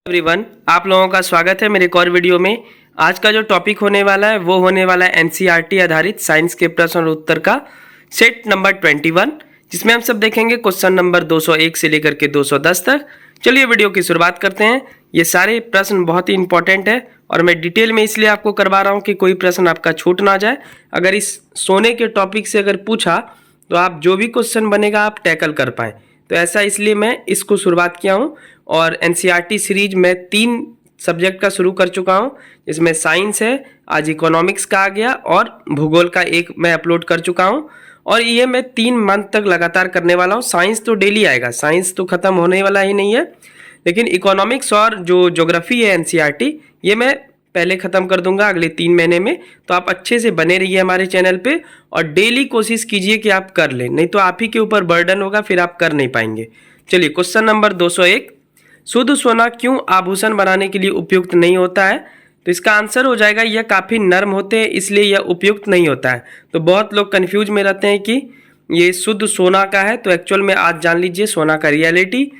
Everyone, आप लोगों का स्वागत है मेरे एक और वीडियो में। आज का जो टॉपिक होने वाला है वो होने वाला है एनसीईआरटी आधारित साइंस के प्रश्न और उत्तर का सेट नंबर 21, जिसमें हम सब देखेंगे क्वेश्चन नंबर 201 से लेकर के 210 तक। चलिए वीडियो की शुरुआत करते हैं। ये सारे प्रश्न बहुत ही इंपॉर्टेंट है और मैं डिटेल में इसलिए आपको करवा रहा हूँ कि कोई प्रश्न आपका छूट ना जाए। अगर इस सोने के टॉपिक से अगर पूछा तो आप जो भी क्वेश्चन बनेगा आप टैकल कर पाएँ, तो ऐसा इसलिए मैं इसको शुरुआत किया हूँ। और एनसीईआरटी सीरीज में 3 सब्जेक्ट का शुरू कर चुका हूँ, जिसमें साइंस है, आज इकोनॉमिक्स का आ गया और भूगोल का एक मैं अपलोड कर चुका हूँ। और ये मैं 3 मंथ तक लगातार करने वाला हूँ। साइंस तो डेली आएगा, साइंस तो ख़त्म होने वाला ही नहीं है, लेकिन इकोनॉमिक्स और जो ज्योग्राफी है एनसीईआरटी, ये मैं पहले ख़त्म कर दूंगा अगले 3 महीने में। तो आप अच्छे से बने रहिए हमारे चैनल पे और डेली कोशिश कीजिए कि आप कर लें, नहीं तो आप ही के ऊपर बर्डन होगा, फिर आप कर नहीं पाएंगे। चलिए क्वेश्चन नंबर 201, शुद्ध सोना क्यों आभूषण बनाने के लिए उपयुक्त नहीं होता है? तो इसका आंसर हो जाएगा यह काफ़ी नर्म होते हैं इसलिए यह उपयुक्त नहीं होता है। तो बहुत लोग कंफ्यूज में रहते हैं कि ये शुद्ध सोना का है, तो एक्चुअल में आज जान लीजिए सोना का रियलिटी।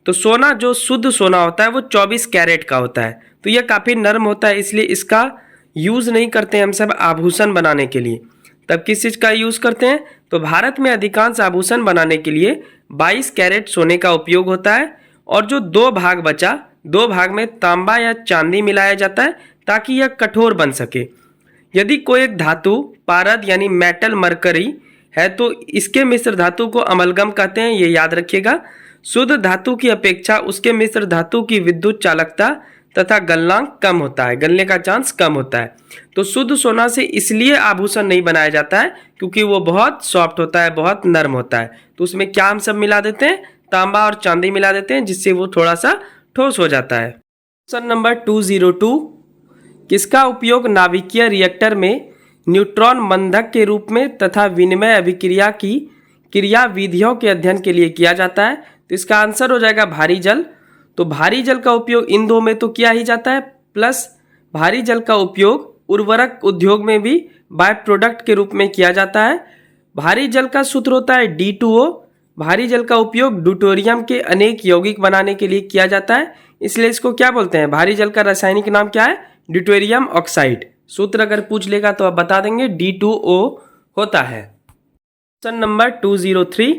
तो सोना जो शुद्ध सोना होता है वो 24 कैरेट का होता है, तो यह काफ़ी नर्म होता है, इसलिए इसका यूज़ नहीं करते हैं हम सब आभूषण बनाने के लिए। तब किस चीज़ का यूज़ करते हैं? तो भारत में अधिकांश आभूषण बनाने के लिए 22 कैरेट सोने का उपयोग होता है और जो 2 भाग बचा, 2 भाग में तांबा या चांदी मिलाया जाता है ताकि यह कठोर बन सके। यदि कोई एक धातु पारद यानी मेटल मरकरी है तो इसके मिश्र धातु को अमलगम कहते हैं, ये याद रखिएगा। शुद्ध धातु की अपेक्षा उसके मिश्र धातु की विद्युत चालकता तथा गलनांक कम होता है, गलने का चांस कम होता है। तो शुद्ध सोना से इसलिए आभूषण नहीं बनाया जाता है क्योंकि वो बहुत सॉफ्ट होता है, बहुत नर्म होता है। तो उसमें क्या हम सब मिला देते हैं? तांबा और चांदी मिला देते हैं, जिससे वो थोड़ा सा ठोस हो जाता है। क्वेश्चन नंबर 202, किसका उपयोग नाभिकीय रिएक्टर में न्यूट्रॉन बंधक के रूप में तथा विनिमय अभिक्रिया की क्रिया विधियों के अध्ययन के लिए किया जाता है? तो इसका आंसर हो जाएगा भारी जल। तो भारी जल का उपयोग इन दो में तो किया ही जाता है, प्लस भारी जल का उपयोग उर्वरक उद्योग में भी बाय प्रोडक्ट के रूप में किया जाता है। भारी जल का सूत्र होता है D2O। भारी जल का उपयोग ड्यूटेरियम के अनेक यौगिक बनाने के लिए किया जाता है, इसलिए इसको क्या बोलते हैं? भारी जल का रासायनिक नाम क्या है? Deuterium oxide. सूत्र अगर पूछ लेगा तो आप बता देंगे D2O होता है। क्वेश्चन नंबर 203,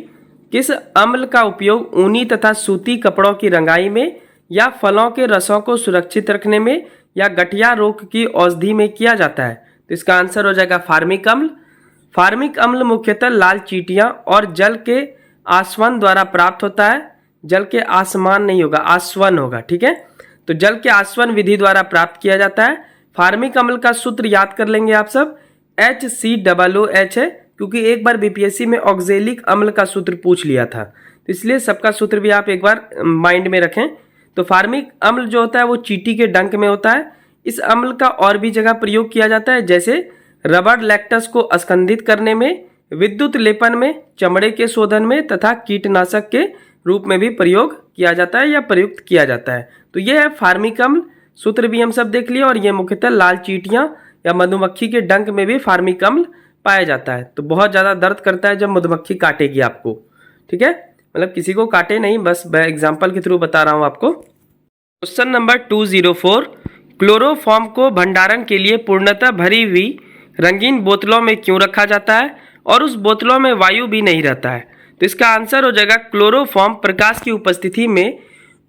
किस अम्ल का उपयोग ऊनी तथा सूती कपड़ों की रंगाई में या फलों के रसों को सुरक्षित रखने में या गठिया रोग की औषधि में किया जाता है? तो इसका आंसर हो जाएगा फार्मिक अम्ल। फार्मिक अम्ल मुख्यतः लाल चींटियां और जल के आसवन द्वारा प्राप्त होता है। जल के आसमान नहीं होगा, आसवन होगा, ठीक है। तो जल के आसवन विधि द्वारा प्राप्त किया जाता है। फार्मिक अम्ल का सूत्र याद कर लेंगे आप सब, HCOOH है, क्योंकि एक बार बीपीएससी में ऑक्जेलिक अम्ल का सूत्र पूछ लिया था, तो इसलिए सबका सूत्र भी आप एक बार माइंड में रखें। तो फार्मिक अम्ल जो होता है वो चींटी के डंक में होता है। इस अम्ल का और भी जगह प्रयोग किया जाता है, जैसे रबर लैक्टस को अस्कंदित करने में, विद्युत लेपन में, चमड़े के शोधन में तथा कीटनाशक के रूप में भी प्रयोग किया जाता है या प्रयुक्त किया जाता है। तो यह है फार्मिक अम्ल। सूत्र भी हम सब देख लिए और ये मुख्यतः लाल चींटियां या मधुमक्खी के डंक में भी फार्मिक अम्ल पाया जाता है। तो बहुत ज़्यादा दर्द करता है जब मधुमक्खी काटेगी आपको, ठीक है, मतलब किसी को काटे नहीं, बस मैं एग्जाम्पल के थ्रू बता रहा हूँ आपको। क्वेश्चन नंबर 204, क्लोरोफॉर्म को भंडारण के लिए पूर्णतः भरी हुई रंगीन बोतलों में क्यों रखा जाता है और उस बोतलों में वायु भी नहीं रहता है? तो इसका आंसर हो जाएगा क्लोरोफॉर्म प्रकाश की उपस्थिति में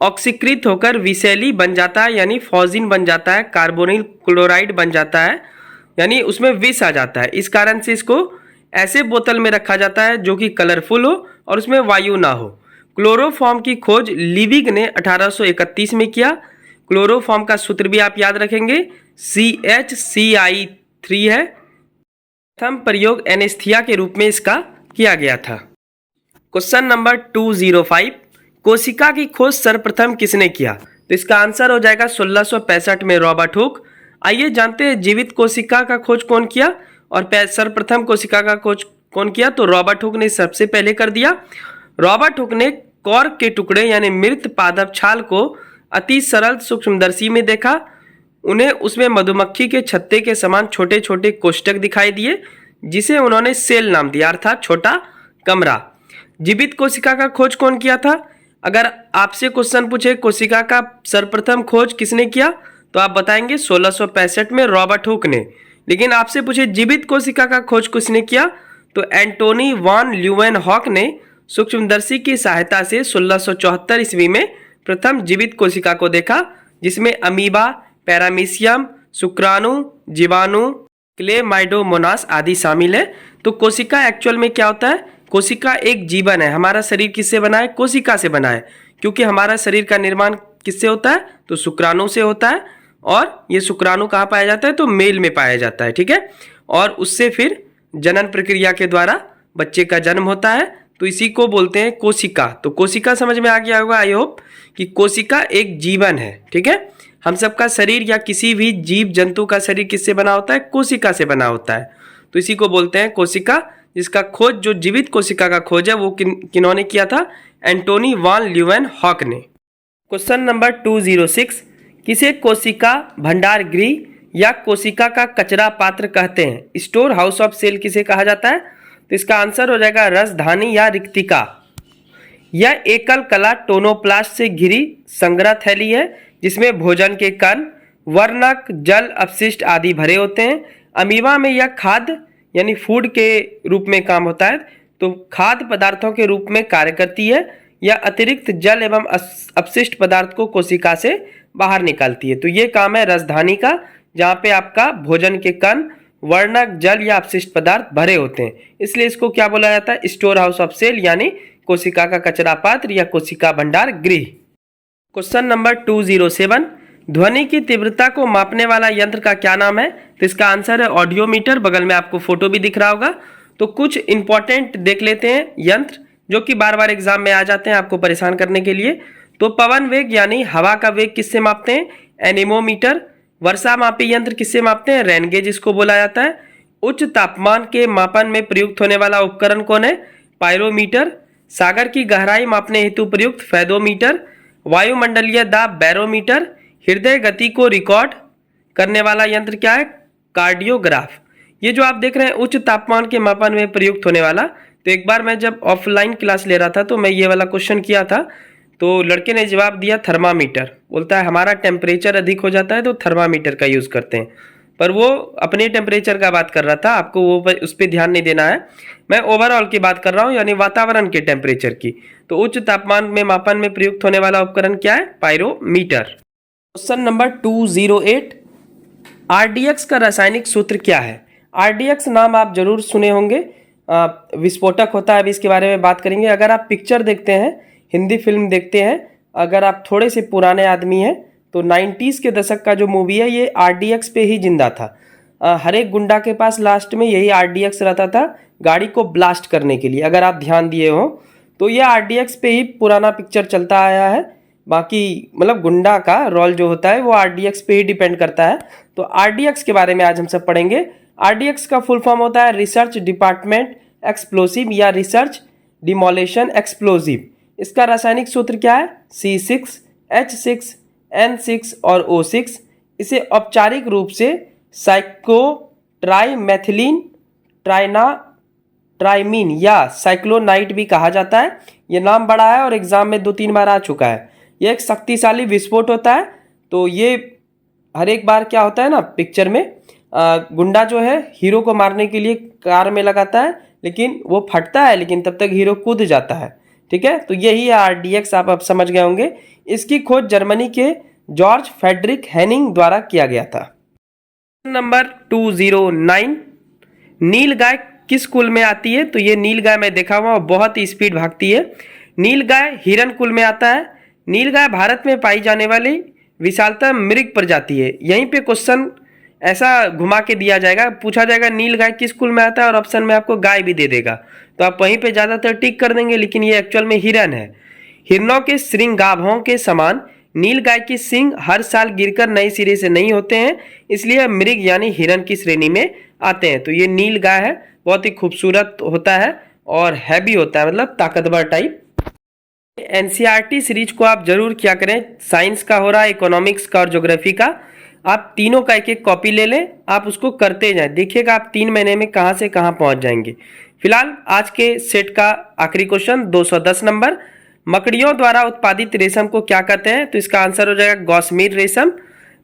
ऑक्सीकृत होकर विषैली बन जाता है, यानी फॉजिन बन जाता है, कार्बोनिल क्लोराइड बन जाता है, यानी उसमें विष आ जाता है। इस कारण से इसको ऐसे बोतल में रखा जाता है जो कि कलरफुल हो और उसमें वायु ना हो। क्लोरोफॉर्म की खोज लिविग ने 1831 में किया। क्लोरोफॉर्म का सूत्र भी आप याद रखेंगे, CHCI3 है। प्रथम प्रयोग एनेस्थीसिया के रूप में इसका किया गया था। क्वेश्चन नंबर 205, कोशिका की खोज सर्वप्रथम किसने किया? तो इसका आंसर हो जाएगा 1665 में रॉबर्ट हुक। आइए जानते हैं जीवित कोशिका का खोज कौन किया और सर्वप्रथम कोशिका का खोज कौन किया? तो रॉबर्ट हुक ने सबसे पहले कर दिया। रॉबर्ट हुक ने कॉर्क के टुकड़े यानी मृत पादप छाल को अति सरल सूक्ष्मदर्शी में देखा। उन्हें उसमें मधुमक्खी के छत्ते के समान छोटे छोटे कोष्ठक दिखाई दिए, जिसे उन्होंने सेल नाम दिया, अर्थात छोटा कमरा। जीवित कोशिका का खोज कौन किया था? अगर आपसे क्वेश्चन पूछे कोशिका का सर्वप्रथम खोज किसने किया, तो आप बताएंगे 1665 में रॉबर्ट हुक ने। लेकिन आपसे पूछे जीवित कोशिका का खोज किसने किया, तो एंटोनी वॉन ल्यूवेनहॉक ने सूक्ष्मदर्शी की सहायता से 1674 ईस्वी में प्रथम जीवित कोशिका को देखा, जिसमें अमीबा, पैरामीशियम, शुक्राणु, जीवाणु, क्लेमाइडोमोनास आदि शामिल है। तो कोशिका एक्चुअल में क्या होता है, कोशिका एक जीवन है। हमारा शरीर किससे बना है, कोशिका से बना है, क्योंकि हमारा शरीर का निर्माण किससे होता है, तो शुक्राणु से होता है। और ये शुक्राणु कहाँ पाया जाता है, तो मेल में पाया जाता है, ठीक है। और उससे फिर जनन प्रक्रिया के द्वारा बच्चे का जन्म होता है, तो इसी को बोलते हैं कोशिका। तो कोशिका समझ में आ गया होगा आई होप कि कोशिका एक जीवन है, ठीक है। हम सबका शरीर या किसी भी जीव जंतु का शरीर किससे बना होता है, कोशिका से बना होता है। तो इसी को बोलते हैं कोशिका, जिसका खोज, जो जीवित कोशिका का खोज है वो किन्होंने किया था, एंटोनी वॉन ल्यूवेनहॉक ने। क्वेश्चन नंबर 206, किसे कोशिका भंडार गृह या कोशिका का कचरा पात्र कहते हैं, स्टोर हाउस ऑफ सेल किसे कहा जाता है, तो इसका आंसर हो जाएगा रसधानी या रिक्तिका। यह एकल कला टोनोप्लास्ट से घिरी संग्रह थैली है, जिसमें भोजन के कण, वर्णक, जल अपशिष्ट आदि भरे होते हैं। अमीबा में यह खाद्य यानी फूड के रूप में काम होता है, तो खाद्य पदार्थों के रूप में कार्य करती है। यह अतिरिक्त जल एवं अपशिष्ट पदार्थ को कोशिका से बाहर निकालती है। तो ये काम है रसधानी का, जहाँ पे आपका भोजन के कण, वर्णक, जल या अपशिष्ट पदार्थ भरे होते हैं, इसलिए इसको क्या बोला जाता है, स्टोर हाउस ऑफ सेल यानी कोशिका का कचरा पात्र या कोशिका भंडार गृह। क्वेश्चन नंबर 207, ध्वनि की तीव्रता को मापने वाला यंत्र का क्या नाम है, तो इसका आंसर है ऑडियोमीटर। बगल में आपको फोटो भी दिख रहा होगा। तो कुछ इंपॉर्टेंट देख लेते हैं यंत्र जो कि बार बार एग्जाम में आ जाते हैं आपको परेशान करने के लिए। तो पवन वेग यानी हवा का वेग किससे मापते हैं, एनीमोमीटर। वर्षा मापी यंत्र किससे मापते हैं, रेन गेज इसको बोला जाता है। उच्च तापमान के मापन में प्रयुक्त होने वाला उपकरण कौन है, पायरोमीटर। सागर की गहराई मापने हेतु प्रयुक्त फेदोमीटर। वायुमंडलीय दाब बैरोमीटर। हृदय गति को रिकॉर्ड करने वाला यंत्र क्या है, कार्डियोग्राफ। ये जो आप देख रहे हैं उच्च तापमान के मापन में प्रयुक्त होने वाला, तो एक बार मैं जब ऑफलाइन क्लास ले रहा था तो मैं ये वाला क्वेश्चन किया था, तो लड़के ने जवाब दिया थर्मामीटर। बोलता है हमारा टेम्परेचर अधिक हो जाता है तो थर्मामीटर का यूज़ करते हैं, पर वो अपने टेम्परेचर का बात कर रहा था, आपको वो उस पर ध्यान नहीं देना है। मैं ओवरऑल की बात कर रहा हूँ, यानी वातावरण के टेम्परेचर की। तो उच्च तापमान में मापन में प्रयुक्त होने वाला उपकरण क्या है, पायरोमीटर। क्वेश्चन नंबर 208, आरडीएक्स का रासायनिक सूत्र क्या है। आरडीएक्स नाम आप जरूर सुने होंगे, विस्फोटक होता है, अभी इसके बारे में बात करेंगे। अगर आप पिक्चर देखते हैं, हिंदी फिल्म देखते हैं, अगर आप थोड़े से पुराने आदमी हैं तो 90s के दशक का जो मूवी है ये आरडीएक्स पे ही जिंदा था। हर एक गुंडा के पास लास्ट में यही आरडीएक्स रहता था गाड़ी को ब्लास्ट करने के लिए, अगर आप ध्यान दिए हो तो ये आरडीएक्स पे ही पुराना पिक्चर चलता आया है। बाकी मतलब गुंडा का रोल जो होता है वो आरडीएक्स पे ही डिपेंड करता है। तो आरडीएक्स के बारे में आज हम सब पढ़ेंगे। आरडीएक्स का फुल फॉर्म होता है रिसर्च डिपार्टमेंट एक्सप्लोसिव या रिसर्च डिमोलेशन एक्सप्लोजिव। इसका रासायनिक सूत्र क्या है, C6H6 N6 और O6। इसे औपचारिक रूप से साइक्लोट्राइमेथिलीन ट्राइमीन या साइक्लोनाइट भी कहा जाता है। यह नाम बड़ा है और एग्जाम में 2-3 बार आ चुका है। यह एक शक्तिशाली विस्फोट होता है। तो ये हर एक बार क्या होता है ना, पिक्चर में गुंडा जो है हीरो को मारने के लिए कार में लगाता है, लेकिन वो फटता है, लेकिन तब तक हीरो कूद जाता है, ठीक है। तो यही है आरडीएक्स, आप अब समझ गए होंगे। इसकी खोज जर्मनी के जॉर्ज फ्रेडरिक हेनिंग द्वारा किया गया था। नंबर 209, नील गाय किस कुल में आती है, तो ये नील गाय मैं देखा हुआ बहुत ही स्पीड भागती है। नील गाय हिरन कुल में आता है। नील गाय भारत में पाई जाने वाली विशालतम मृग प्रजाति है। यहीं पे क्वेश्चन ऐसा घुमा के दिया जाएगा, पूछा जाएगा नील गाय किस कुल में आता है, और ऑप्शन में आपको गाय भी दे देगा, तो आप वहीं पे ज़्यादातर टिक कर देंगे, लेकिन ये एक्चुअल में हिरन है। हिरनों के श्रृंगाभों के समान नील गाय के सींग हर साल गिरकर नए सिरे से नहीं होते हैं, इसलिए मृग यानी हिरन की श्रेणी में आते हैं। तो ये नील गाय है, बहुत ही खूबसूरत होता है और हैवी होता है, मतलब ताकतवर टाइप। एनसीईआरटी सीरीज को आप जरूर क्या करें, साइंस का हो रहा है, इकोनॉमिक्स का और ज्योग्राफी का, आप तीनों का एक एक कॉपी ले लें, आप उसको करते जाएं, देखिएगा आप 3 महीने में कहाँ से कहाँ पहुँच जाएंगे। फिलहाल आज के सेट का आखिरी क्वेश्चन 210 नंबर, मकड़ियों द्वारा उत्पादित रेशम को क्या कहते हैं? तो इसका आंसर हो जाएगा गॉसमीर रेशम।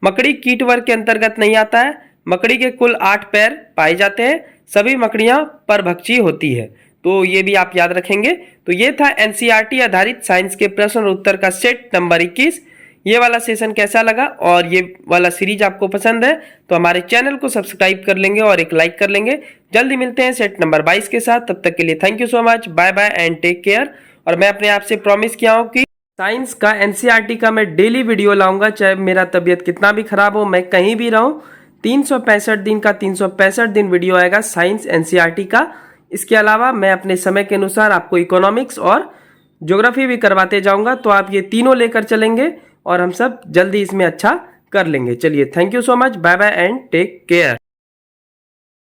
मकड़ी कीट वर्ग के अंतर्गत नहीं आता है। मकड़ी के कुल 8 पैर पाए जाते हैं। सभी मकड़ियां परभक्षी होती है, तो ये भी आप याद रखेंगे। तो ये था एनसीईआरटी आधारित साइंस के प्रश्न और उत्तर का सेट नंबर 21। ये वाला सेशन कैसा लगा और ये वाला सीरीज आपको पसंद है तो हमारे चैनल को सब्सक्राइब कर लेंगे और एक लाइक कर लेंगे। जल्दी मिलते हैं सेट नंबर 22 के साथ। तब तक के लिए thank you so much, bye bye and take care. और मैं अपने आप से प्रॉमिस किया हूँ कि साइंस का एनसीईआरटी का मैं डेली वीडियो लाऊंगा, चाहे मेरा तबीयत कितना भी खराब हो, मैं कहीं भी रहूं। 365 दिन का 365 दिन वीडियो आएगा साइंस एनसीईआरटी का। इसके अलावा मैं अपने समय के अनुसार आपको इकोनॉमिक्स और ज्योग्राफी भी करवाते जाऊंगा, तो आप ये तीनों लेकर चलेंगे और हम सब जल्दी इसमें अच्छा कर लेंगे। चलिए, thank you so much, bye bye and take care.